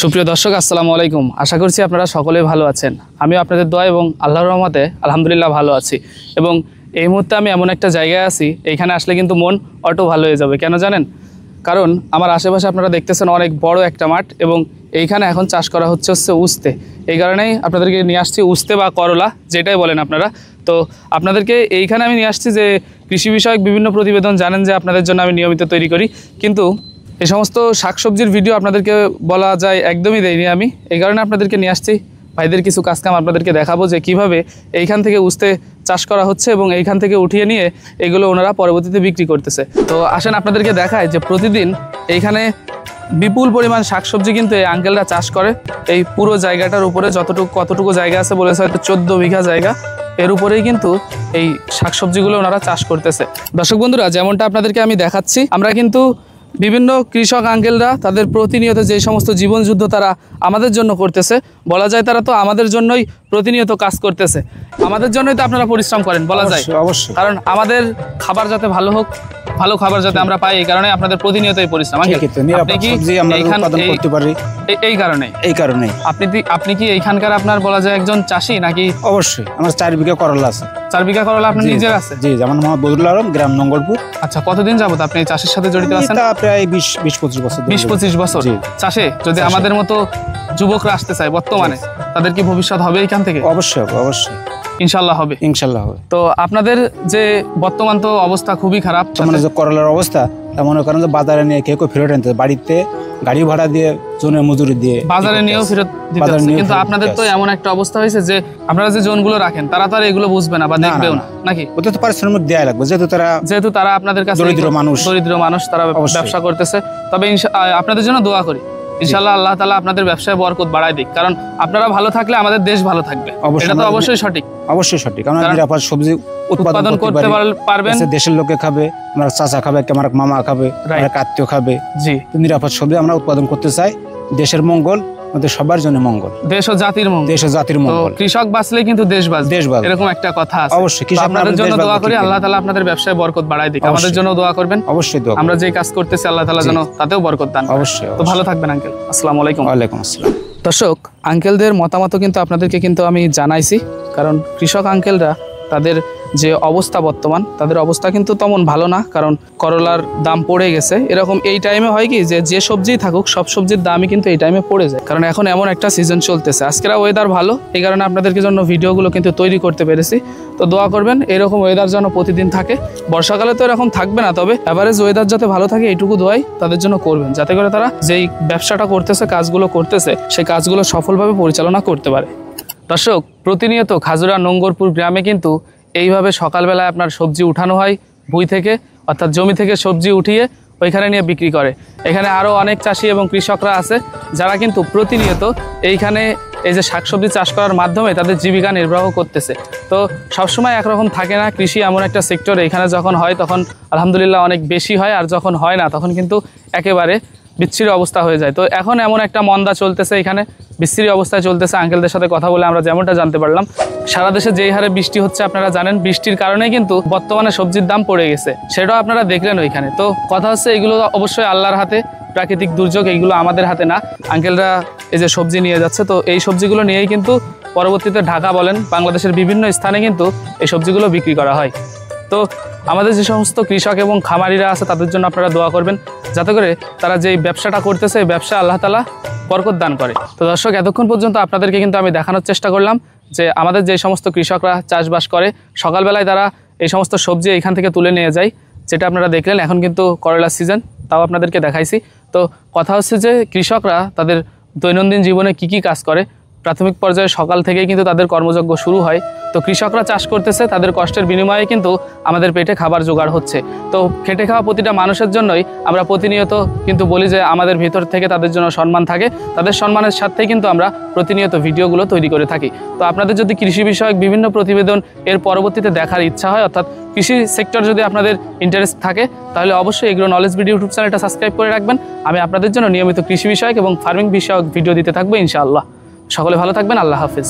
সুপ্রিয় দর্শক আসসালামু আলাইকুম। আশা করছি আপনারা সকলে ভালো আছেন। আমি আপনাদের দোয়া এবং আল্লাহর রহমতে আলহামদুলিল্লাহ ভালো আছি। এবং এই মুহূর্তে আমি এমন একটা জায়গায় আছি, এইখানে আসলে কিন্তু মন অটো ভালো হয়ে যাবে। কেন জানেন? কারণ আমার আশেপাশে আপনারা দেখতেছেন অনেক বড় একটা মাঠ এবং এইখানে এখন চাষ করা হচ্ছে উস্তে। এই কারণেই আপনাদেরকে নিয়ে আসছি উস্তে বা করলা, যেটাই বলেন আপনারা। তো আপনাদেরকে এইখানে আমি নিয়ে আসছি যে কৃষি বিষয়ক বিভিন্ন প্রতিবেদন জানেন যে আপনাদের জন্য আমি নিয়মিত তৈরি করি, কিন্তু এই সমস্ত শাকসবজির ভিডিও আপনাদেরকে বলা যায় একদমই দেইনি আমি। এই কারণে আপনাদেরকে নিয়ে আসছি ভাইদের কিছু কাজকাম আপনাদেরকে দেখাবো যে কিভাবে এইখান থেকে উস্তে চাষ করা হচ্ছে এবং এইখান থেকে উঠিয়ে নিয়ে এগুলো ওনারা পরবর্তীতে বিক্রি করতেছে। তো আসেন আপনাদেরকে দেখায় যে প্রতিদিন এইখানে বিপুল পরিমাণ শাকসবজি কিন্তু এই আঙ্কেলরা চাষ করে। এই পুরো জায়গাটার উপরে কতটুকু জায়গা আছে বলেছে হয়তো 14 বিঘা জায়গা, এর উপরেই কিন্তু এই শাকসবজিগুলো ওনারা চাষ করতেছে। দর্শক বন্ধুরা, যেমনটা আপনাদেরকে আমি দেখাচ্ছি, আমরা কিন্তু বিভিন্ন কৃষক আঙ্কেলরা তাদের প্রতিনিয়ত যে সমস্ত জীবনযুদ্ধ তারা আমাদের জন্য করতেছে, বলা যায় তারা তো আমাদের জন্যই প্রতিনিয়ত কাজ করতেছে। আমাদের জন্যই তো আপনারা পরিশ্রম করেন বলা যায়, অবশ্যই। কারণ আমাদের খাবার যাতে ভালো হোক, ভালো খাবার যাতে আমরা পাই, এই কারণে আপনাদের প্রতিনিয়তই পরিশ্রম। আপনি কি এইখানকার আপনার বলা যায় একজন চাষি নাকি? অবশ্যই, আমার 4 বিঘা করলা আছে। 4 বিঘা করলা আপনার নিজের আছে? জি, যেমন মোহাম্মদ বদরুল আলম, গ্রাম নঙ্গলপুর। আচ্ছা, কতদিন যাবত আপনি এই চাষের সাথে জড়িত আছেন? প্রায় 20-25 বছর। 20-25 বছর চাষে। যদি আমাদের মতো যুবকরা আসতে চায় বর্তমানে, তাদের কি ভবিষ্যৎ হবে এখান থেকে? অবশ্যই অবশ্যই, ইনশাল্লাহ হবে, ইনশাল্লাহ হবে। তো আপনাদের যে বর্তমান তো অবস্থা খুবই খারাপ, মানে যে করলার অবস্থা, মনে করেন যে বাজারে নিয়ে কেউ ফেরত আনতে, বাড়িতে গাড়ি ভাড়া দিয়ে, জনের মজুরি দিয়ে বাজারে নিয়েও ফেরত দিতে হচ্ছে। কিন্তু আপনাদের তো এমন একটা অবস্থা হয়েছে যে আপনারা যে জোনগুলো রাখেন তারা তো আর এগুলো বুঝবে না বা দেখবেও না, নাকি? ওদের তো পারিশ্রমিক দেয়া লাগবে, যেহেতু তারা আপনাদের কাছে দরিদ্র মানুষ, তারা ব্যবসা করতেছে। তবে আপনাদের জন্য দোয়া করি, ইনশাআল্লাহ আল্লাহ তাআলা আপনাদের ব্যবসায় বরকত বাড়ায় দিক। কারণ আপনারা ভালো থাকলে আমাদের দেশ ভালো থাকবে, এটা তো অবশ্যই সঠিক। অবশ্যই সঠিক। আমরা নিরাপদ সবজি উৎপাদন করতে পারবেন, দেশের লোকে খাবে, আমার চাচা খাবে, আমার মামা খাবে, আমার আত্মীয় খাবে। জি, নিরাপদ সবজি আমরা উৎপাদন করতে চাই। দেশের মঙ্গল, আমাদের সবার জন্য মঙ্গল, দেশ ও জাতির মঙ্গল, দেশ ও জাতির মঙ্গল। কৃষক বাঁচলে কিন্তু দেশ বাঁচবে, এরকম একটা কথা আছে। অবশ্যই আপনাদের জন্য দোয়া করি, আল্লাহ তাআলা আপনাদের ব্যবসায় বরকত বাড়ায় দিক। আমাদের জন্য দোয়া করবেন, অবশ্যই দোয়া। আমরা যে কাজ করতেছি আল্লাহ তাআলা যেন তাতেও বরকত দান। অবশ্যই। তো ভালো থাকবেন আঙ্কেল। আসসালামু আলাইকুম। ওয়ালাইকুম আসসালাম। দর্শক, আঙ্কেলদের মতামত কিন্তু আপনাদেরকে কিন্তু আমি জানাইছি, কারণ কৃষক আঙ্কেলরা তাদের যে অবস্থা বর্তমান, তাদের অবস্থা কিন্তু তেমন ভালো না। কারণ করলার দাম পড়ে গেছে। এরকম এই টাইমে হয় কি যে সবজি থাকুক, সব সবজির দামই কিন্তু এই টাইমে পড়ে যায়, কারণ এখন এমন একটা সিজন চলতেছে। আজকের ওয়েদার ভালো, এই কারণে আপনাদেরকে জন্য ভিডিওগুলো কিন্তু তৈরি করতে পেরেছি। তো দোয়া করবেন এরকম ওয়েদার যেন প্রতিদিন থাকে। বর্ষাকালে তো এরকম থাকবে না, তবে এভারেজ ওয়েদার যাতে ভালো থাকে এইটুকু দোয়াই তাদের জন্য করবেন, যাতে করে তারা যেই ব্যবসাটা করতেছে, কাজগুলো করতেছে, সেই কাজগুলো সফলভাবে পরিচালনা করতে পারে। দর্শক, প্রতিনিয়ত খাজুরা নঙ্গরপুর গ্রামে কিন্তু এইভাবে সকালবেলায় আপনার সবজি উঠানো হয় ভুঁই থেকে, অর্থাৎ জমি থেকে সবজি উঠিয়ে ওইখানে নিয়ে বিক্রি করে। এখানে আরও অনেক চাষি এবং কৃষকরা আছে যারা কিন্তু প্রতিনিয়ত এইখানে এই যে শাকসবজি চাষ করার মাধ্যমে তাদের জীবিকা নির্বাহ করতেছে। তো সবসময় একরকম থাকে না, কৃষি এমন একটা সেক্টর, এখানে যখন হয় তখন আলহামদুলিল্লাহ অনেক বেশি হয়, আর যখন হয় না তখন কিন্তু একেবারে বিচ্ছিরি অবস্থা হয়ে যায়। তো এখন এমন একটা মন্দা চলতেছে, এখানে বিচ্ছিরি অবস্থায় চলতেছে। আঙ্কেলদের সাথে কথা বলে আমরা যেমনটা জানতে পারলাম, সারা দেশে যেই হারে বৃষ্টি হচ্ছে আপনারা জানেন, বৃষ্টির কারণে কিন্তু বর্তমানে সবজির দাম পড়ে গেছে, সেটাও আপনারা দেখলেন ওইখানে। তো কথা হচ্ছে এগুলো অবশ্যই আল্লাহর হাতে, প্রাকৃতিক দুর্যোগ, এইগুলো আমাদের হাতে না। আঙ্কেলরা এই যে সবজি নিয়ে যাচ্ছে, তো এই সবজিগুলো নিয়েই কিন্তু পরবর্তীতে ঢাকা বলেন, বাংলাদেশের বিভিন্ন স্থানে কিন্তু এই সবজিগুলো বিক্রি করা হয়। তো আমাদের যে সমস্ত কৃষক এবং খামারিরা আছে তাদের জন্য আপনারা দোয়া করবেন, যাতে করে তারা যে ব্যবসাটা করতেছে এই ব্যবসা আল্লাহ তাআলা বরকত দান করে। তো দর্শক, এতক্ষণ পর্যন্ত আপনাদেরকে কিন্তু আমি দেখানোর চেষ্টা করলাম যে আমাদের যে সমস্ত কৃষকরা চাষবাস করে, সকালবেলায় তারা এই সমস্ত সবজি এখান থেকে তুলে নিয়ে যায়, যেটা আপনারা দেখলেন। এখন কিন্তু করলার সিজন, তাও আপনাদেরকে দেখাইছি। তো কথা হচ্ছে যে কৃষকরা তাদের দৈনন্দিন জীবনে কি কি কাজ করে, প্রাথমিক পর্যায়ে সকাল থেকেই কিন্তু তাদের কর্মযজ্ঞ শুরু হয়। তো কৃষকরা চাষ করতেছে, তাদের কষ্টের বিনিময়ে কিন্তু আমাদের পেটে খাবার জোগাড় হচ্ছে। তো খেটে খাওয়া প্রতিটা মানুষের জন্যই আমরা প্রতিনিয়ত কিন্তু বলি যে আমাদের ভিতর থেকে তাদের জন্য সম্মান থাকে, তাদের সম্মানের সাথেই কিন্তু আমরা প্রতিনিয়ত ভিডিওগুলো তৈরি করে থাকি। তো আপনাদের যদি কৃষি বিষয়ক বিভিন্ন প্রতিবেদন এর পরবর্তীতে দেখার ইচ্ছা হয়, অর্থাৎ কৃষি সেক্টর যদি আপনাদের ইন্টারেস্ট থাকে, তাহলে অবশ্যই এগ্রো নলেজ ভিডিও ইউটিউব চ্যানেলটা সাবস্ক্রাইব করে রাখবেন। আমি আপনাদের জন্য নিয়মিত কৃষি বিষয়ক এবং ফার্মিং বিষয়ক ভিডিও দিতে থাকবো ইনশাআল্লাহ। সকলে ভালো থাকবেন, আল্লাহ হাফেজ।